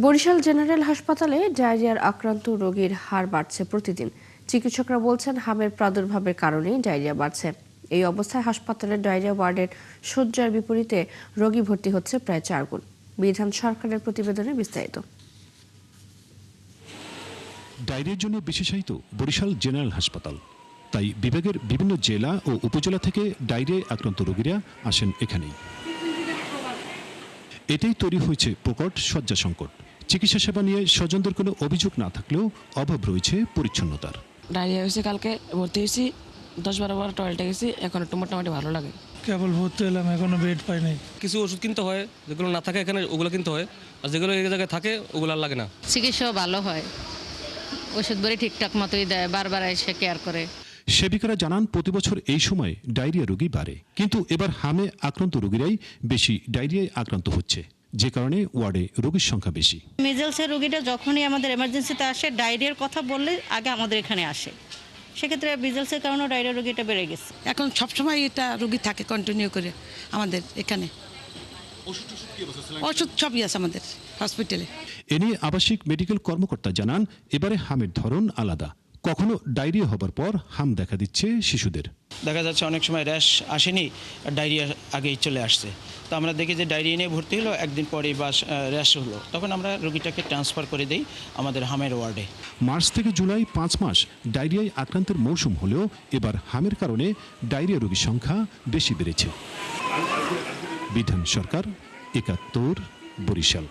Barishal general হাসপাতালে ডায়রিয়ার আক্রান্ত রোগীর হার বাড়ছে প্রতিদিন। চিকিৎসকরা বলছেন হামের প্রাদুর্ভাবের কারণেই ডায়রিয়া বাড়ছে। এই অবস্থায় হাসপাতালের ডায়রিয়া ওয়ার্ডের শয্যার বিপরীতে রোগী ভর্তি হচ্ছে প্রায় 4 গুণ। বিধান সরকারের প্রতিবেদনে বিস্তারিত। ডায়রিয়ার জন্য বিশেষায়িত বরিশাল জেনারেল হাসপাতাল, তাই বিভাগের বিভিন্ন জেলা ও উপজেলা থেকে ডায়রিয়ায় আক্রান্ত রোগীরা আসেন এখানেই। এতেই তৈরি হয়েছে প্রকট শয্যা সংকট। চিকিৎসা সেবা নিয়ে স্বজনদের কোনো অভিযোগ না থাকলেও অভাব রয়েছে পরিচ্ছন্নতার। ডায়রিয়া হয়েছে, কালকে ভর্তি হয়েছি, 10-12 বার টয়লেটে গেছি, এখন একটু মোটামুটি ভালো লাগে। কেবল ভর্তি হলাম, এখনো বেড পাই নাই। কিছু ওষুধ কিনতে হয়, যেগুলো না থাকে এখানে ওগুলো কিনতে হয়, আর যেগুলো এই জায়গায় থাকে ওগুলো আর লাগে না। চিকিৎসা ভালো হয়, ওষুধ বড়ি ঠিকঠাক মতোই দেয়, বারবার এসে কেয়ার করে। সেবিকারা জানান প্রতি বছর এই সময় ডায়রিয়া রোগী বাড়ে, কিন্তু এবার হামে আক্রান্ত রোগীরাই বেশি ডায়রিয়ায় আক্রান্ত হচ্ছে, যে কারণে ওয়ার্ডে রোগীর সংখ্যা বেশি। মিজেলসের রোগীটা যখনই আমাদের এমার্জেন্সিতে আসে, ডায়রিয়ার কথা বললে আগে আমাদের এখানে আসে। সেক্ষেত্রে মিজেলসের কারণে ডায়রিয়া রোগীটা বেড়ে গেছে। এখন সবসময় এটা রোগী থাকে কন্টিনিউ করে আমাদের এখানে। ওষুধ সবই আছে আমাদের হসপিটালে। এ নিয়ে আবাসিক মেডিকেল কর্মকর্তা জানান এবারে হামের ধরন আলাদা। কখনো ডায়রিয়া হবার পর হাম দেখা দিচ্ছে শিশুদের। দেখা যাচ্ছে অনেক সময় র্যাশ আসেনি, ডায়রিয়া আগেই চলে আসছে। তো আমরা দেখি যে ডায়রিয়া নিয়ে ভর্তি হলো, একদিন পরেই বা র্যাশ হলো, তখন আমরা রোগীটাকে ট্রান্সফার করে দিই আমাদের হামের ওয়ার্ডে। মার্চ থেকে জুলাই 5 মাস ডায়রিয়ায় আক্রান্তের মৌসুম হলেও এবার হামের কারণে ডায়রিয়া রোগীর সংখ্যা বেশি বেড়েছে। বিধান সরকার, 71, বরিশাল।